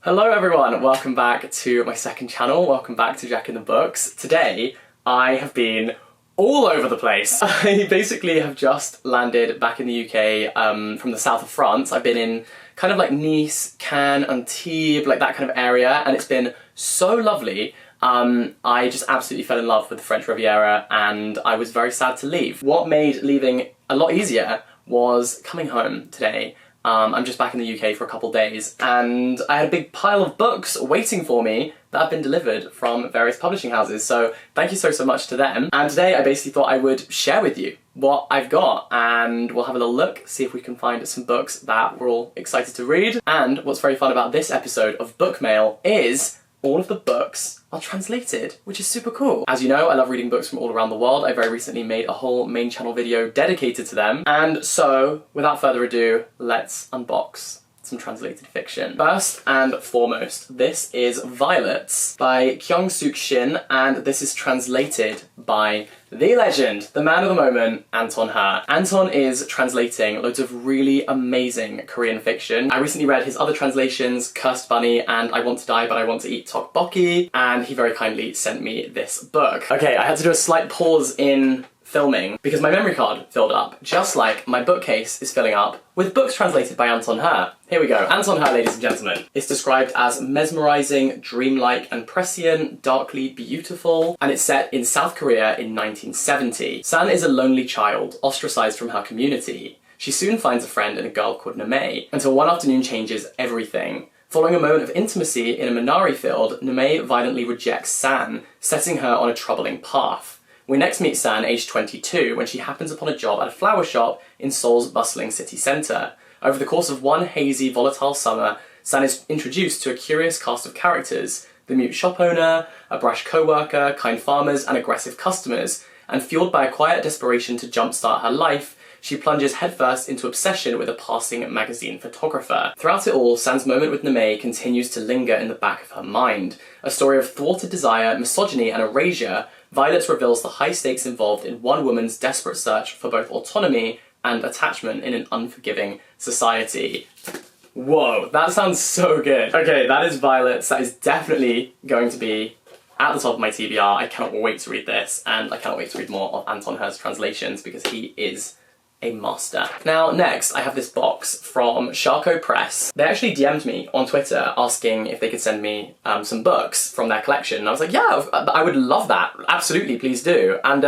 Hello everyone, welcome back to my second channel, welcome back to Jack in the Books. Today, I have been all over the place. I basically have just landed back in the UK from the south of France. I've been in kind of like Nice, Cannes, Antibes, like that kind of area, and it's been so lovely. I just absolutely fell in love with the French Riviera and I was very sad to leave. What made leaving a lot easier was coming home today. I'm just back in the UK for a couple days and I had a big pile of books waiting for me that have been delivered from various publishing houses, so thank you so much to them. And today I basically thought I would share with you what I've got and we'll have a little look, see if we can find some books that we're all excited to read. And what's very fun about this episode of Book Mail is all of the books are translated, which is super cool. As you know, I love reading books from all around the world. I very recently made a whole main channel video dedicated to them. And so, without further ado, let's unbox some translated fiction. First and foremost, this is Violets by Kyung Shin, and this is translated by the legend, the man of the moment, Anton He. Anton is translating loads of really amazing Korean fiction. I recently read his other translations, Cursed Bunny and I Want to Die But I Want to Eat Tteokbokki, and he very kindly sent me this book. Okay, I had to do a slight pause in filming because my memory card filled up, just like my bookcase is filling up with books translated by Anton He. Here we go. Anton He, ladies and gentlemen. It's described as mesmerizing, dreamlike and prescient, darkly beautiful, and it's set in South Korea in 1970. San is a lonely child, ostracized from her community. She soon finds a friend in a girl called Name, until one afternoon changes everything. Following a moment of intimacy in a Minari field, Name violently rejects San, setting her on a troubling path. We next meet San, aged 22, when she happens upon a job at a flower shop in Seoul's bustling city centre. Over the course of one hazy, volatile summer, San is introduced to a curious cast of characters: the mute shop owner, a brash co-worker, kind farmers, and aggressive customers. And fueled by a quiet desperation to jumpstart her life, she plunges headfirst into obsession with a passing magazine photographer. Throughout it all, San's moment with Name continues to linger in the back of her mind. A story of thwarted desire, misogyny, and erasure, Violets reveals the high stakes involved in one woman's desperate search for both autonomy and attachment in an unforgiving society. Whoa, that sounds so good. Okay, that is Violets. That is definitely going to be at the top of my TBR. I cannot wait to read this, and I cannot wait to read more of Anton He's translations because he is a master. Now, next, I have this box from Sharko Press. They actually DM'd me on Twitter asking if they could send me some books from their collection. And I was like, yeah, I would love that. Absolutely, please do. And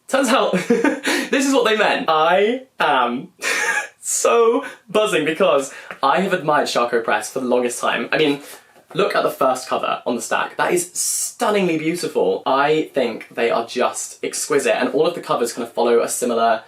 turns out this is what they meant. I am so buzzing because I have admired Sharko Press for the longest time. I mean, look at the first cover on the stack. That is stunningly beautiful. I think they are just exquisite, and all of the covers kind of follow a similar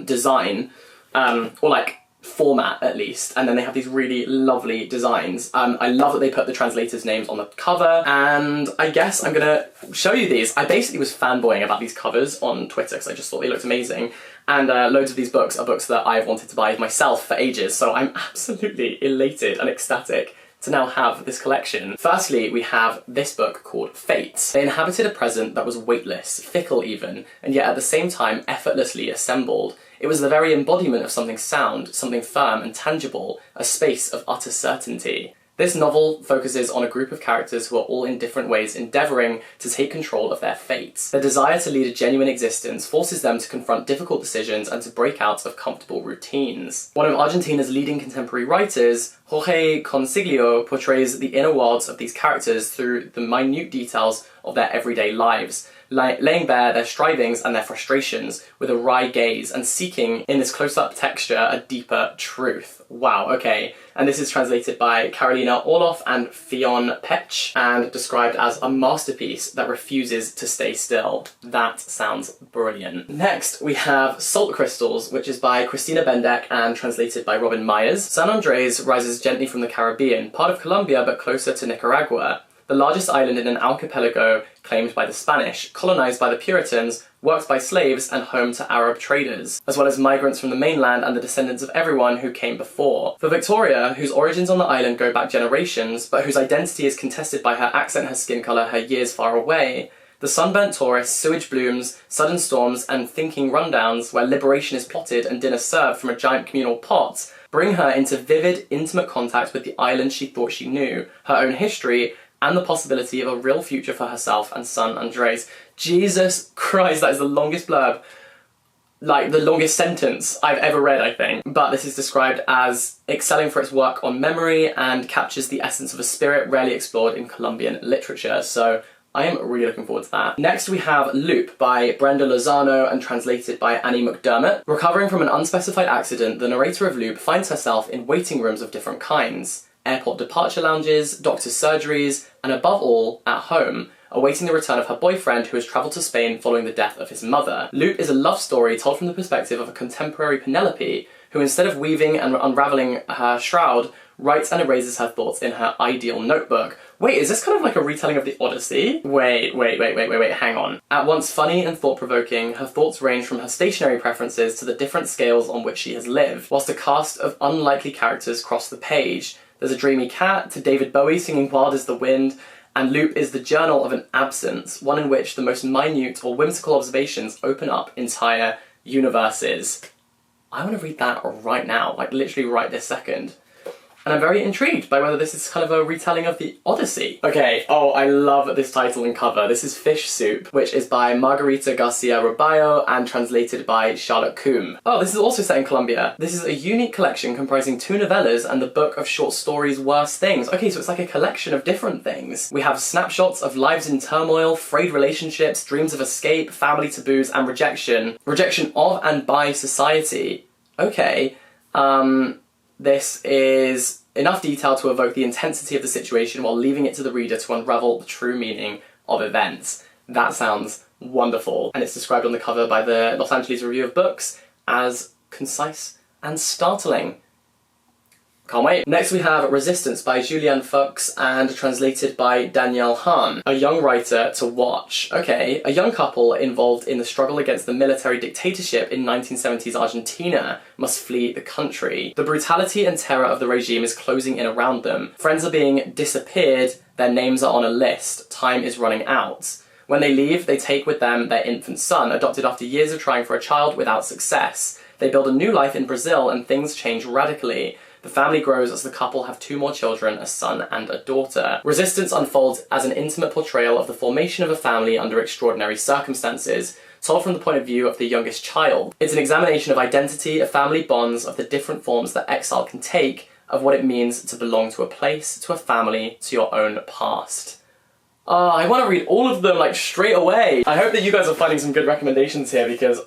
design, or like format at least, and then they have these really lovely designs. I love that they put the translators' names on the cover, and I guess I'm gonna show you these. I basically was fanboying about these covers on Twitter because I just thought they looked amazing, and loads of these books are books that I've wanted to buy myself for ages, so I'm absolutely elated and ecstatic to now have this collection. Firstly, we have this book called Fate. They inhabited a present that was weightless, fickle even, and yet at the same time effortlessly assembled. It was the very embodiment of something sound, something firm and tangible, a space of utter certainty. This novel focuses on a group of characters who are all in different ways endeavouring to take control of their fates. Their desire to lead a genuine existence forces them to confront difficult decisions and to break out of comfortable routines. One of Argentina's leading contemporary writers, Jorge Consiglio, portrays the inner worlds of these characters through the minute details of their everyday lives, laying bare their strivings and their frustrations with a wry gaze and seeking, in this close-up texture, a deeper truth. Wow, okay. And this is translated by Carolina Orloff and Fionn Petch and described as a masterpiece that refuses to stay still. That sounds brilliant. Next, we have Salt Crystals, which is by Christina Bendeck and translated by Robin Myers. San Andres rises gently from the Caribbean, part of Colombia but closer to Nicaragua. The largest island in an archipelago claimed by the Spanish, colonized by the Puritans, worked by slaves, and home to Arab traders, as well as migrants from the mainland and the descendants of everyone who came before. For Victoria, whose origins on the island go back generations, but whose identity is contested by her accent, her skin colour, her years far away, the sunburnt tourists, sewage blooms, sudden storms, and thinking rundowns where liberation is plotted and dinner served from a giant communal pot bring her into vivid, intimate contact with the island she thought she knew, her own history, and the possibility of a real future for herself and son Andres. Jesus Christ, that is the longest blurb, like the longest sentence I've ever read, I think. But this is described as excelling for its work on memory and captures the essence of a spirit rarely explored in Colombian literature. So I am really looking forward to that. Next we have Loop by Brenda Lozano and translated by Annie Mcdermott. Recovering from an unspecified accident, the narrator of Loop finds herself in waiting rooms of different kinds. Airport departure lounges, doctor's surgeries, and above all, at home, awaiting the return of her boyfriend who has travelled to Spain following the death of his mother. Loop is a love story told from the perspective of a contemporary Penelope, who instead of weaving and unravelling her shroud, writes and erases her thoughts in her ideal notebook. Wait, is this kind of like a retelling of the Odyssey? Wait, hang on. At once funny and thought-provoking, her thoughts range from her stationary preferences to the different scales on which she has lived, whilst a cast of unlikely characters cross the page. There's a dreamy cat, to David Bowie singing Wild as the Wind, and Loop is the journal of an absence, one in which the most minute or whimsical observations open up entire universes. I want to read that right now, like literally right this second. And I'm very intrigued by whether this is kind of a retelling of the Odyssey. Okay, oh, I love this title and cover. This is Fish Soup, which is by Margarita Garcia Roballo and translated by Charlotte Coombe. Oh, this is also set in Colombia. This is a unique collection comprising 2 novellas and the book of short stories Worst Things. Okay, so it's like a collection of different things. We have snapshots of lives in turmoil, frayed relationships, dreams of escape, family taboos, and rejection. Rejection of and by society. Okay, this is enough detail to evoke the intensity of the situation while leaving it to the reader to unravel the true meaning of events. That sounds wonderful. And it's described on the cover by the Los Angeles Review of Books as concise and startling. Can't wait. Next we have Resistance by Julian Fox and translated by Danielle Hahn. A young writer to watch. Okay, a young couple involved in the struggle against the military dictatorship in 1970s Argentina must flee the country. The brutality and terror of the regime is closing in around them. Friends are being disappeared, their names are on a list, time is running out. When they leave, they take with them their infant son, adopted after years of trying for a child without success. They build a new life in Brazil and things change radically. The family grows as the couple have 2 more children, a son and a daughter. Resistance unfolds as an intimate portrayal of the formation of a family under extraordinary circumstances, told from the point of view of the youngest child. It's an examination of identity, of family bonds, of the different forms that exile can take, of what it means to belong to a place, to a family, to your own past. I want to read all of them like straight away. I hope that you guys are finding some good recommendations here because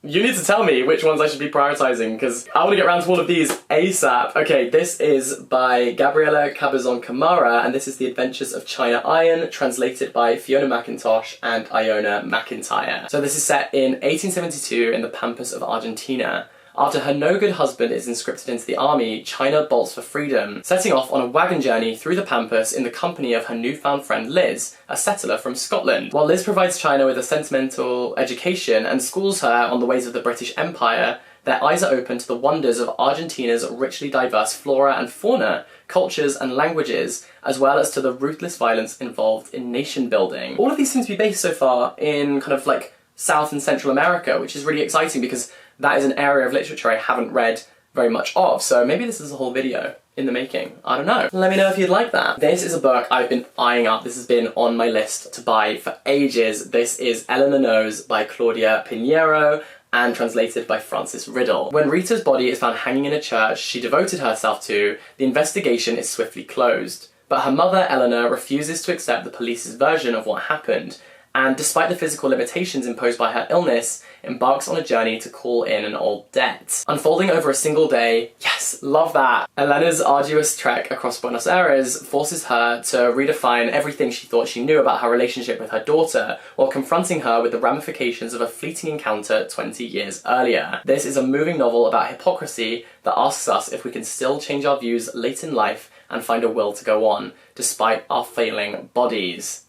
you need to tell me which ones I should be prioritizing because I want to get around to all of these ASAP. Okay, this is by Gabriela Cabezon Camara and this is The Adventures of China Iron, translated by Fiona McIntosh and Iona McIntyre. So this is set in 1872 in the Pampas of Argentina. After her no-good husband is conscripted into the army, China bolts for freedom, setting off on a wagon journey through the Pampas in the company of her newfound friend Liz, a settler from Scotland. While Liz provides China with a sentimental education and schools her on the ways of the British Empire, their eyes are open to the wonders of Argentina's richly diverse flora and fauna, cultures and languages, as well as to the ruthless violence involved in nation building. All of these seem to be based so far in kind of like South and Central America, which is really exciting because that is an area of literature I haven't read very much of, so maybe this is a whole video in the making. I don't know. Let me know if you'd like that. This is a book I've been eyeing up. This has been on my list to buy for ages. This is Eleanor Knows by Claudia Pinero and translated by Frances Riddle. When Rita's body is found hanging in a church she devoted herself to, the investigation is swiftly closed. But her mother, Eleanor, refuses to accept the police's version of what happened, and despite the physical limitations imposed by her illness, embarks on a journey to call in an old debt. Unfolding over a single day, yes, love that! Elena's arduous trek across Buenos Aires forces her to redefine everything she thought she knew about her relationship with her daughter, while confronting her with the ramifications of a fleeting encounter 20 years earlier. This is a moving novel about hypocrisy that asks us if we can still change our views late in life and find a will to go on, despite our failing bodies.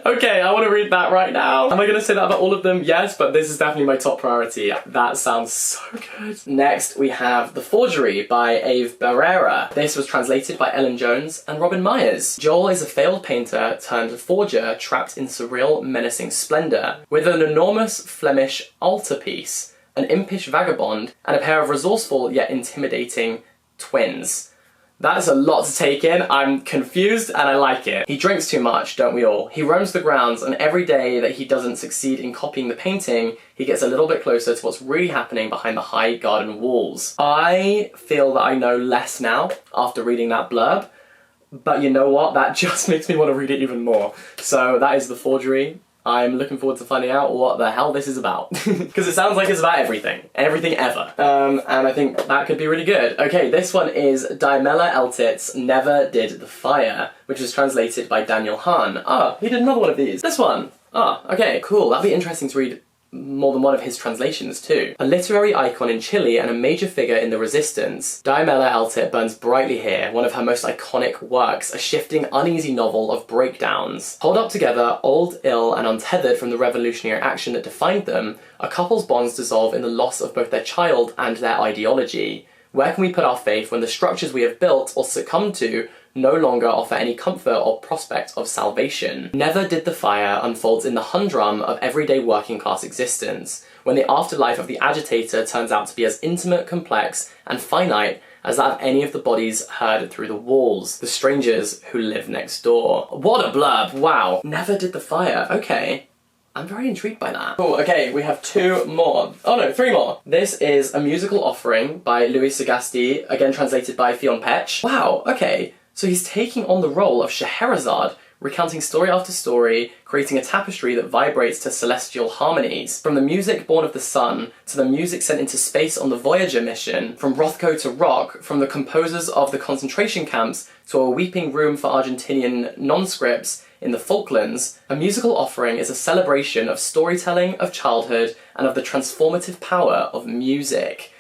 Okay, I want to read that right now. Am I going to say that about all of them? Yes, but this is definitely my top priority. That sounds so good. Next, we have The Forgery by Eve Barrera. This was translated by Ellen Jones and Robin Myers. Joel is a failed painter turned forger trapped in surreal, menacing splendour. With an enormous Flemish altarpiece, an impish vagabond, and a pair of resourceful yet intimidating twins. That's a lot to take in. I'm confused and I like it. He drinks too much, don't we all? He roams the grounds, and every day that he doesn't succeed in copying the painting, he gets a little bit closer to what's really happening behind the high garden walls. I feel that I know less now after reading that blurb, but you know what? That just makes me want to read it even more. So that is The Forgery. I'm looking forward to finding out what the hell this is about. Because it sounds like it's about everything. Everything ever. And I think that could be really good. Okay, this one is Daimela Eltit's Never Did the Fire, which is translated by Daniel Hahn. Ah, he did another one of these. This one. Ah, okay, cool. That'd be interesting to read more than one of his translations too. A literary icon in Chile and a major figure in the resistance, Daimela Eltit burns brightly here, one of her most iconic works, a shifting, uneasy novel of breakdowns. Hold up together, old, ill, and untethered from the revolutionary action that defined them, a couple's bonds dissolve in the loss of both their child and their ideology. Where can we put our faith when the structures we have built or succumbed to no longer offer any comfort or prospect of salvation? Never Did the Fire unfolds in the humdrum of everyday working class existence, when the afterlife of the agitator turns out to be as intimate, complex, and finite as that of any of the bodies heard through the walls, the strangers who live next door. What a blurb, wow. Never Did the Fire, okay. I'm very intrigued by that. Oh, okay, we have two more. Oh no, three more. This is A Musical Offering by Louis Sagasti, again translated by Fionn Petch. Wow, okay. So he's taking on the role of Scheherazade, recounting story after story, creating a tapestry that vibrates to celestial harmonies. From the music born of the sun, to the music sent into space on the Voyager mission, from Rothko to rock, from the composers of the concentration camps to a weeping room for Argentinian non-scripts in the Falklands, A Musical Offering is a celebration of storytelling, of childhood, and of the transformative power of music.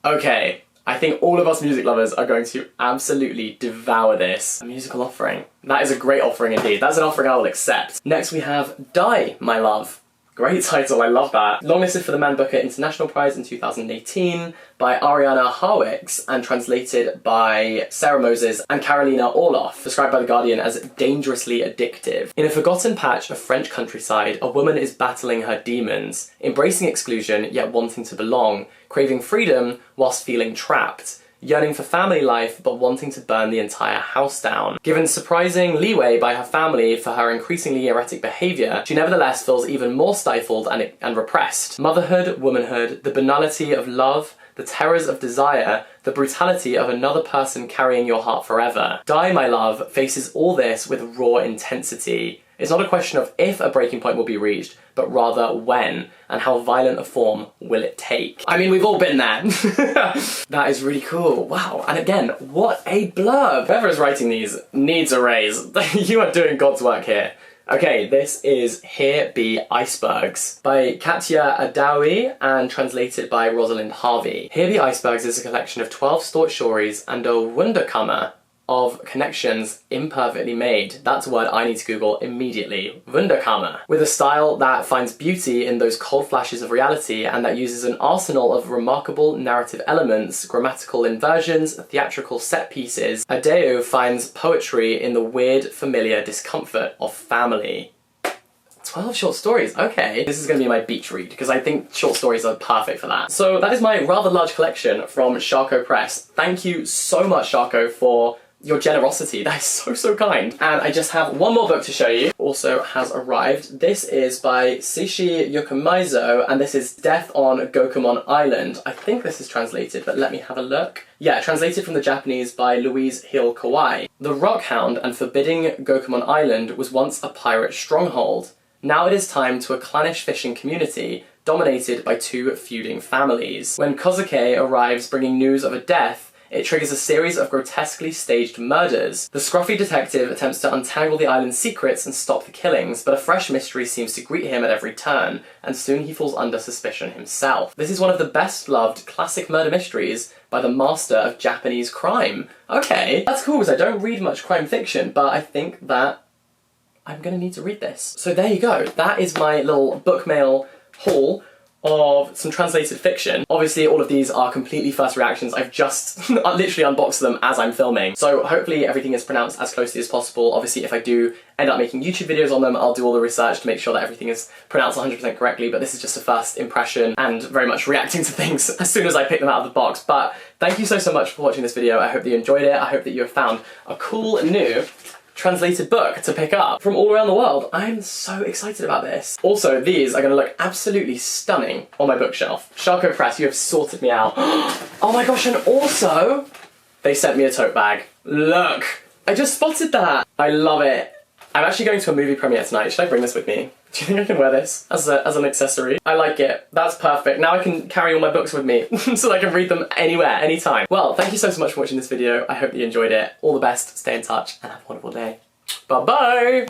Okay. I think all of us music lovers are going to absolutely devour this. A Musical Offering. That is a great offering indeed. That's an offering I will accept. Next we have Die, My Love. Great title, I love that. Longlisted for the Man Booker International Prize in 2018 by Ariana Harwicks and translated by Sarah Moses and Carolina Orloff, described by The Guardian as dangerously addictive. In a forgotten patch of French countryside, a woman is battling her demons, embracing exclusion yet wanting to belong, craving freedom whilst feeling trapped, yearning for family life but wanting to burn the entire house down. Given surprising leeway by her family for her increasingly erratic behaviour, she nevertheless feels even more stifled and repressed. Motherhood, womanhood, the banality of love, the terrors of desire, the brutality of another person carrying your heart forever. Die, My Love faces all this with raw intensity. It's not a question of if a breaking point will be reached, but rather when, and how violent a form will it take. I mean, we've all been there. That is really cool. Wow, and again, what a blurb. Whoever is writing these needs a raise. You are doing God's work here. Okay, this is Here Be Icebergs by Katya Adawi and translated by Rosalind Harvey. Here Be Icebergs is a collection of 12 short stories and a Wunderkammer of connections imperfectly made. That's a word I need to Google immediately. Wunderkammer. With a style that finds beauty in those cold flashes of reality and that uses an arsenal of remarkable narrative elements, grammatical inversions, theatrical set pieces, Adeu finds poetry in the weird, familiar discomfort of family. 12 short stories, okay. This is going to be my beach read, because I think short stories are perfect for that. So that is my rather large collection from Sharko Press. Thank you so much, Sharko, for your generosity. That is so kind. And I just have one more book to show you. Also has arrived. This is by Seishi Yokomizo, and this is Death on Gokumon Island. I think this is translated, but let me have a look. Yeah, translated from the Japanese by Louise Hill Kawai. The Rockhound and forbidding Gokumon Island was once a pirate stronghold. Now it is time to a clannish fishing community dominated by two feuding families. When Kozuke arrives bringing news of a death, it triggers a series of grotesquely staged murders. The scruffy detective attempts to untangle the island's secrets and stop the killings, but a fresh mystery seems to greet him at every turn, and soon he falls under suspicion himself. This is one of the best-loved classic murder mysteries by the master of Japanese crime. Okay, that's cool, because I don't read much crime fiction, but I think that I'm gonna need to read this. So there you go. That is my little book mail haul of some translated fiction. Obviously all of these are completely first reactions. I've just literally unboxed them as I'm filming. So hopefully everything is pronounced as closely as possible. Obviously if I do end up making YouTube videos on them, I'll do all the research to make sure that everything is pronounced 100% correctly, but this is just a first impression and very much reacting to things as soon as I pick them out of the box. But thank you so much for watching this video. I hope that you enjoyed it. I hope that you have found a cool new translated book to pick up from all around the world. I'm so excited about this. Also, these are gonna look absolutely stunning on my bookshelf. Sharko Press, you have sorted me out. Oh my gosh, and also, they sent me a tote bag. Look, I just spotted that. I love it. I'm actually going to a movie premiere tonight. Should I bring this with me? Do you think I can wear this as an accessory? I like it. That's perfect. Now I can carry all my books with me so I can read them anywhere, anytime. Well, thank you so much for watching this video. I hope that you enjoyed it. All the best, stay in touch, and have a wonderful day. Bye-bye!